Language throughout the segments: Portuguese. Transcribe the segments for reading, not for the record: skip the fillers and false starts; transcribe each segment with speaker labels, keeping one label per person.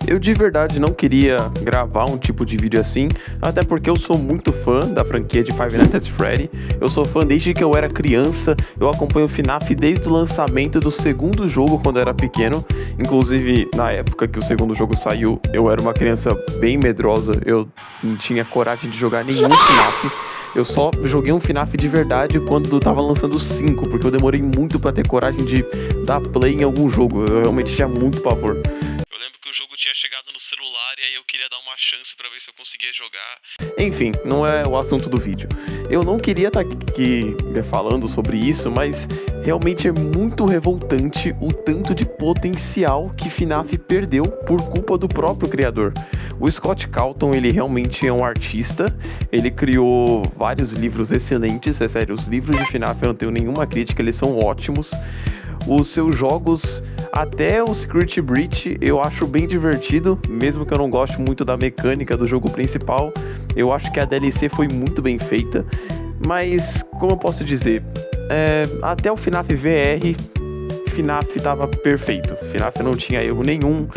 Speaker 1: Eu de verdade não queria gravar um tipo de vídeo assim, até porque eu sou muito fã da franquia de Five Nights at Freddy. Eu sou fã desde que eu era criança, eu acompanho o FNAF desde o lançamento do segundo jogo quando eu era pequeno. Inclusive, na época que o segundo jogo saiu, eu era uma criança bem medrosa, eu não tinha coragem de jogar nenhum FNAF. Eu só joguei um FNAF de verdade quando tava lançando o 5, porque eu demorei muito pra ter coragem de dar play em algum jogo. Eu realmente tinha muito pavor. Eu lembro que o jogo tinha chegado no celular e aí eu queria dar uma chance pra ver se eu conseguia jogar. Enfim, não é o assunto do vídeo. Eu não queria estar aqui falando sobre isso, mas realmente é muito revoltante o tanto de potencial que FNAF perdeu por culpa do próprio criador. O Scott Cawthon, ele realmente é um artista, ele criou vários livros excelentes, é sério, os livros de FNAF eu não tenho nenhuma crítica, eles são ótimos. Os seus jogos, até o Security Breach, eu acho bem divertido, mesmo que eu não goste muito da mecânica do jogo principal. Eu acho que a DLC foi muito bem feita, mas, como eu posso dizer, até o FNAF VR, FNAF estava perfeito. FNAF não tinha erro nenhum,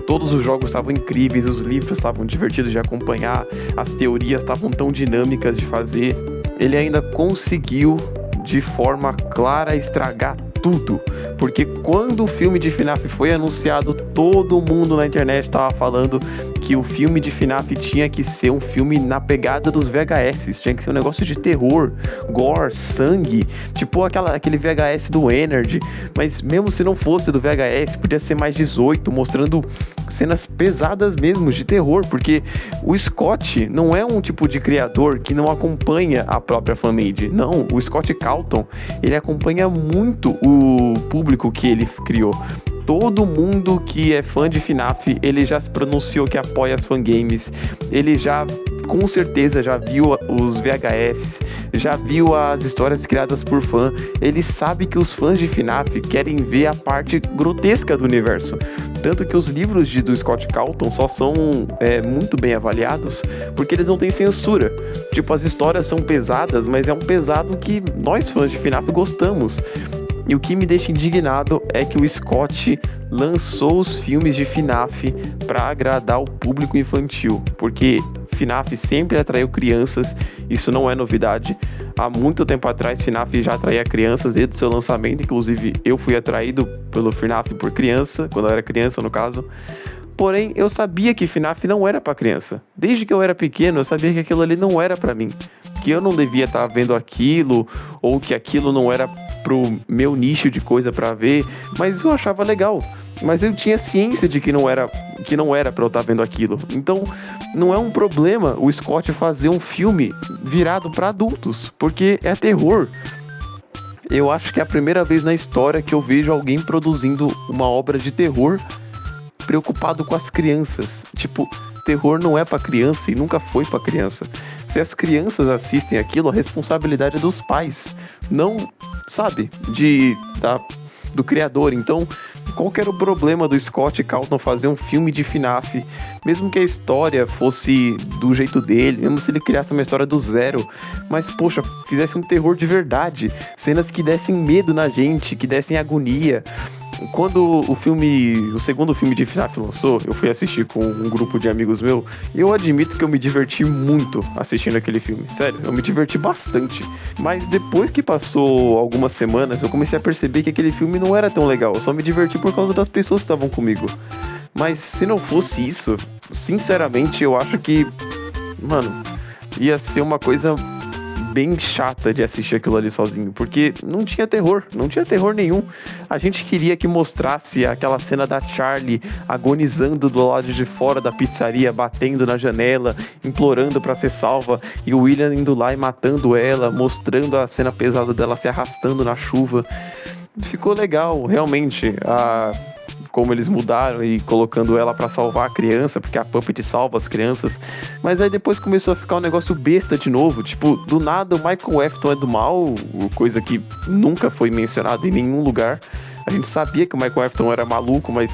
Speaker 1: todos os jogos estavam incríveis, os livros estavam divertidos de acompanhar, as teorias estavam tão dinâmicas de fazer. Ele ainda conseguiu, de forma clara, estragar tudo, porque quando o filme de FNAF foi anunciado, todo mundo na internet estava falando que o filme de FNAF tinha que ser um filme na pegada dos VHS, tinha que ser um negócio de terror, gore, sangue, tipo aquele VHS do Energy, mas mesmo se não fosse do VHS, podia ser mais 18, mostrando cenas pesadas mesmo, de terror, porque o Scott não é um tipo de criador que não acompanha a própria fanmade, não, o Scott Cawthon, ele acompanha muito o público que ele criou. Todo mundo que é fã de FNAF, ele já se pronunciou que apoia as fangames, ele já, com certeza, já viu os VHS, já viu as histórias criadas por fã, ele sabe que os fãs de FNAF querem ver a parte grotesca do universo. Tanto que os livros do Scott Cawthon só são muito bem avaliados porque eles não têm censura. Tipo, as histórias são pesadas, mas é um pesado que nós fãs de FNAF gostamos. E o que me deixa indignado é que o Scott lançou os filmes de FNAF para agradar o público infantil, porque FNAF sempre atraiu crianças, isso não é novidade. Há muito tempo atrás, FNAF já atraía crianças desde o seu lançamento, inclusive eu fui atraído pelo FNAF por criança, quando eu era criança no caso. Porém, eu sabia que FNAF não era para criança. Desde que eu era pequeno, eu sabia que aquilo ali não era para mim, que eu não devia estar vendo aquilo, ou que aquilo não era pro meu nicho de coisa para ver, mas eu achava legal. Mas eu tinha ciência de que não era para eu estar vendo aquilo. Então, não é um problema o Scott fazer um filme virado para adultos, porque é terror. Eu acho que é a primeira vez na história que eu vejo alguém produzindo uma obra de terror preocupado com as crianças. Tipo, terror não é pra criança e nunca foi pra criança. Se as crianças assistem aquilo, a responsabilidade é dos pais, não, sabe, do criador. Então, qual que era o problema do Scott Cawthon fazer um filme de FNAF, mesmo que a história fosse do jeito dele, mesmo se ele criasse uma história do zero, mas, poxa, fizesse um terror de verdade, cenas que dessem medo na gente, que dessem agonia. Quando o segundo filme de FNAF lançou, eu fui assistir com um grupo de amigos meu e eu admito que eu me diverti muito assistindo aquele filme. Sério, eu me diverti bastante. Mas depois que passou algumas semanas, eu comecei a perceber que aquele filme não era tão legal. Eu só me diverti por causa das pessoas que estavam comigo. Mas se não fosse isso, sinceramente, eu acho que, mano, ia ser uma coisa bem chata de assistir aquilo ali sozinho, porque não tinha terror nenhum. A gente queria que mostrasse aquela cena da Charlie agonizando do lado de fora da pizzaria, batendo na janela, implorando pra ser salva, e o William indo lá e matando ela, mostrando a cena pesada dela se arrastando na chuva. Ficou legal, realmente, como eles mudaram e colocando ela pra salvar a criança, porque a Puppet salva as crianças, mas aí depois começou a ficar um negócio besta de novo, tipo, do nada o Michael Afton é do mal, coisa que nunca foi mencionada em nenhum lugar. A gente sabia que o Michael Afton era maluco, mas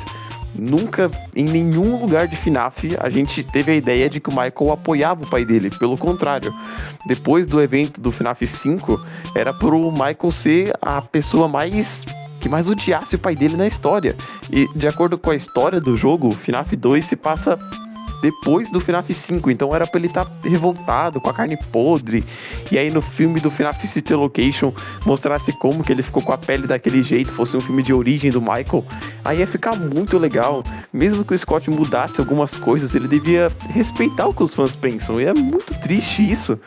Speaker 1: nunca, em nenhum lugar de FNAF, a gente teve a ideia de que o Michael apoiava o pai dele, pelo contrário. Depois do evento do FNAF 5, era pro Michael ser a pessoa mais que mais odiasse o pai dele na história. E de acordo com a história do jogo, o FNAF 2 se passa depois do FNAF 5, então era pra ele estar revoltado, com a carne podre. E aí no filme do FNAF City Location mostrasse como que ele ficou com a pele daquele jeito, fosse um filme de origem do Michael, aí ia ficar muito legal. Mesmo que o Scott mudasse algumas coisas, ele devia respeitar o que os fãs pensam, e é muito triste isso.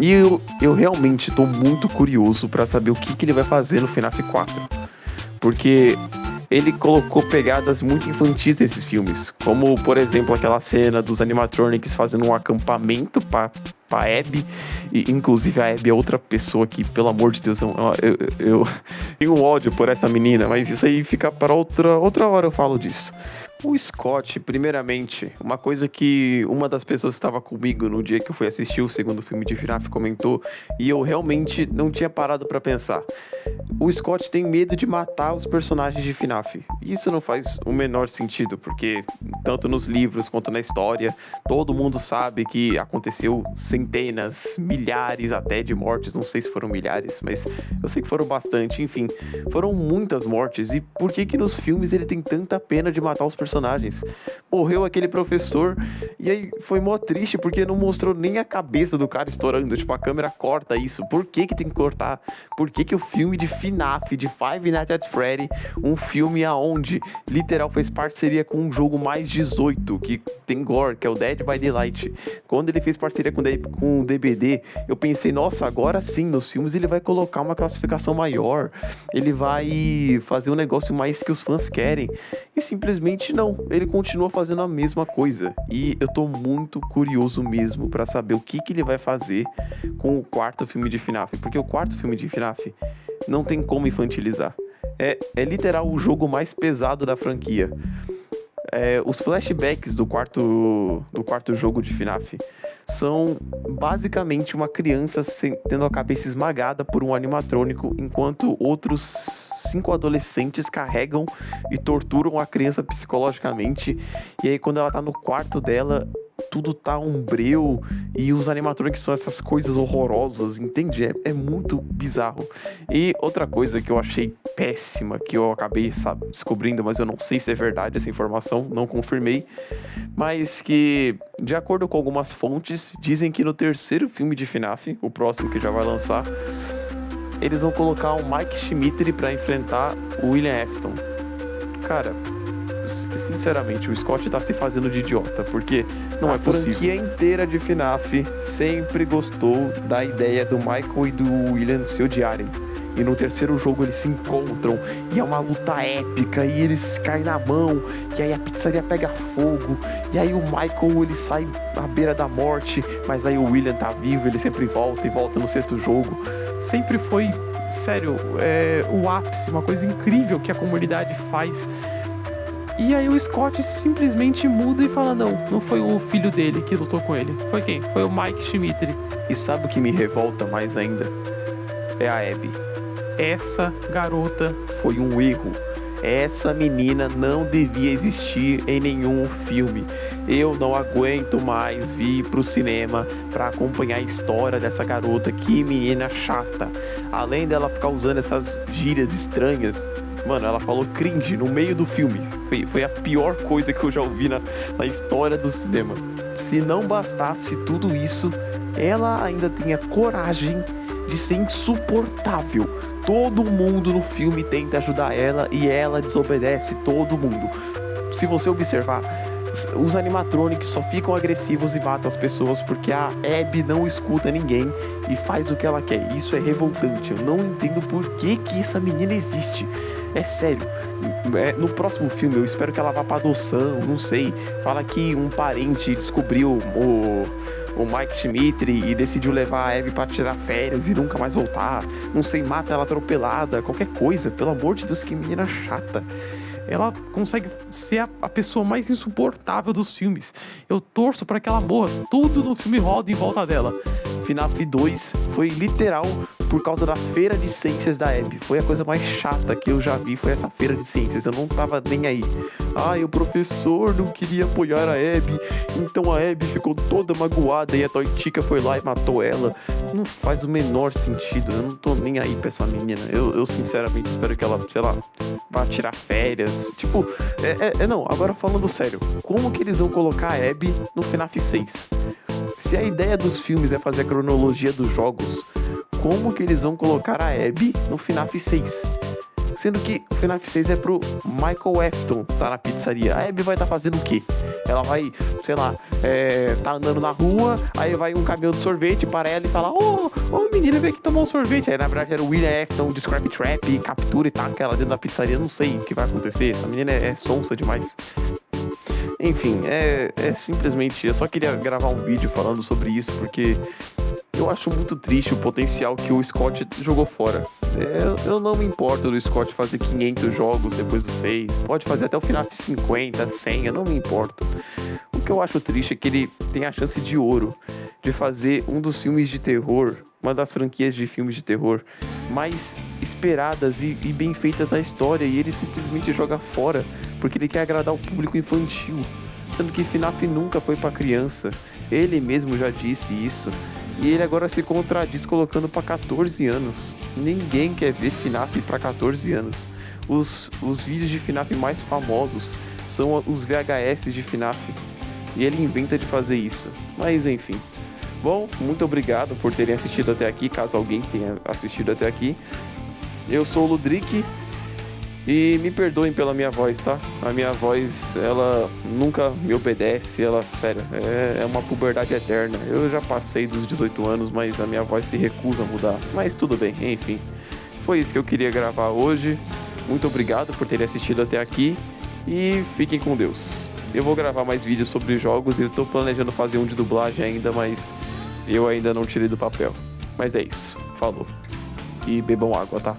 Speaker 1: E eu realmente tô muito curioso pra saber o que ele vai fazer no FNAF 4, porque ele colocou pegadas muito infantis nesses filmes, como, por exemplo, aquela cena dos animatronics fazendo um acampamento pra Abby, e inclusive a Abby é outra pessoa que, pelo amor de Deus, eu tenho um ódio por essa menina, mas isso aí fica para outra hora eu falo disso. O Scott, primeiramente, uma coisa que uma das pessoas que estava comigo no dia que eu fui assistir o segundo filme de FNAF comentou, e eu realmente não tinha parado pra pensar. O Scott tem medo de matar os personagens de FNAF. Isso não faz o menor sentido, porque tanto nos livros quanto na história, todo mundo sabe que aconteceu centenas, milhares até de mortes, não sei se foram milhares, mas eu sei que foram bastante, enfim, foram muitas mortes. E por que nos filmes ele tem tanta pena de matar os personagens? Morreu aquele professor, e aí foi mó triste porque não mostrou nem a cabeça do cara estourando, tipo, a câmera corta isso. Por que tem que cortar? Por que o filme de FNAF, de Five Nights at Freddy, um filme aonde literal fez parceria com um jogo mais 18, que tem gore, que é o Dead by Daylight, quando ele fez parceria com o DBD, eu pensei, nossa, agora sim, nos filmes ele vai colocar uma classificação maior, ele vai fazer um negócio mais que os fãs querem, e simplesmente não, ele continua fazendo a mesma coisa. E eu tô muito curioso mesmo pra saber o que ele vai fazer com o quarto filme de FNAF, porque o quarto filme de FNAF não tem como infantilizar. É literal o jogo mais pesado da franquia. Os flashbacks do quarto jogo de FNAF são basicamente uma criança tendo a cabeça esmagada por um animatrônico, enquanto outros 5 adolescentes carregam e torturam a criança psicologicamente. E aí quando ela tá no quarto dela, tudo tá breu e os animatrônicos são essas coisas horrorosas, entende? É muito bizarro. E outra coisa que eu achei péssima, que eu acabei, descobrindo, mas eu não sei se é verdade essa informação, não confirmei, mas que, de acordo com algumas fontes, dizem que no terceiro filme de FNAF, o próximo que já vai lançar, eles vão colocar o Mike Schmidt pra enfrentar o William Afton. Cara, sinceramente, o Scott tá se fazendo de idiota, porque não é possível. A franquia inteira de FNAF sempre gostou da ideia do Michael e do William se odiarem. E no terceiro jogo eles se encontram, e é uma luta épica, e eles caem na mão, e aí a pizzaria pega fogo, e aí o Michael ele sai à beira da morte, mas aí o William tá vivo, ele sempre volta e volta no sexto jogo. Sempre foi, sério, o ápice, uma coisa incrível que a comunidade faz. E aí o Scott simplesmente muda e fala, não foi o filho dele que lutou com ele. Foi quem? Foi o Mike Schmidt. E sabe o que me revolta mais ainda? É a Abby. Essa garota foi um erro. Essa menina não devia existir em nenhum filme. Eu não aguento mais vir pro cinema pra acompanhar a história dessa garota. Que menina chata. Além dela ficar usando essas gírias estranhas, mano, ela falou cringe no meio do filme. Foi a pior coisa que eu já ouvi na história do cinema. Se não bastasse tudo isso, ela ainda tem a coragem de ser insuportável. Todo mundo no filme tenta ajudar ela e ela desobedece todo mundo. Se você observar, os animatronics só ficam agressivos e matam as pessoas porque a Abby não escuta ninguém e faz o que ela quer. Isso é revoltante. Eu não entendo por que essa menina existe. É sério. No próximo filme eu espero que ela vá pra adoção, não sei. Fala que um parente descobriu o Mike Schmidt e decidiu levar a Abby pra tirar férias e nunca mais voltar. Não sei, mata ela atropelada, qualquer coisa. Pelo amor de Deus, que menina chata. Ela consegue ser a pessoa mais insuportável dos filmes. Eu torço pra que ela morra. Tudo no filme roda em volta dela. FNAF 2 foi literal por causa da feira de ciências da Abby. Foi a coisa mais chata que eu já vi, foi essa feira de ciências. Eu não tava nem aí. O professor não queria apoiar a Abby, então a Abby ficou toda magoada e a Toy Chica foi lá e matou ela. Não faz o menor sentido, eu não tô nem aí pra essa menina. Eu sinceramente espero que ela, sei lá, vá tirar férias. Tipo, não, agora falando sério, como que eles vão colocar a Abby no FNAF 6? Se a ideia dos filmes é fazer a cronologia dos jogos, como que eles vão colocar a Abby no FNAF 6? Sendo que o FNAF 6 é pro Michael Afton, tá na pizzaria. A Abby vai estar fazendo o quê? Ela vai, sei lá, tá andando na rua, aí vai um caminhão de sorvete para ela e fala: Ô menina, vem aqui tomar um sorvete. Aí na verdade era o William Afton de Scrap Trap, captura e taca ela dentro da pizzaria. Não sei o que vai acontecer, essa menina é sonsa demais. Enfim, simplesmente, eu só queria gravar um vídeo falando sobre isso, porque eu acho muito triste o potencial que o Scott jogou fora. Eu não me importo do Scott fazer 500 jogos depois do 6, pode fazer até o FNAF 50, 100, eu não me importo. O que eu acho triste é que ele tem a chance de ouro de fazer um dos filmes de terror, uma das franquias de filmes de terror mais esperadas e bem feitas da história, e ele simplesmente joga fora porque ele quer agradar o público infantil, sendo que FNAF nunca foi pra criança. Ele mesmo já disse isso, e ele agora se contradiz colocando pra 14 anos. Ninguém quer ver FNAF pra 14 anos. Os vídeos de FNAF mais famosos são os VHS de FNAF, e ele inventa de fazer isso. Mas enfim. Bom, muito obrigado por terem assistido até aqui, caso alguém tenha assistido até aqui. Eu sou o Ludrick, e me perdoem pela minha voz, tá? A minha voz, ela nunca me obedece, sério, é uma puberdade eterna. Eu já passei dos 18 anos, mas a minha voz se recusa a mudar. Mas tudo bem, enfim. Foi isso que eu queria gravar hoje. Muito obrigado por terem assistido até aqui, e fiquem com Deus. Eu vou gravar mais vídeos sobre jogos, e eu tô planejando fazer um de dublagem ainda, mas eu ainda não tirei do papel. Mas é isso, falou. E bebam água, tá?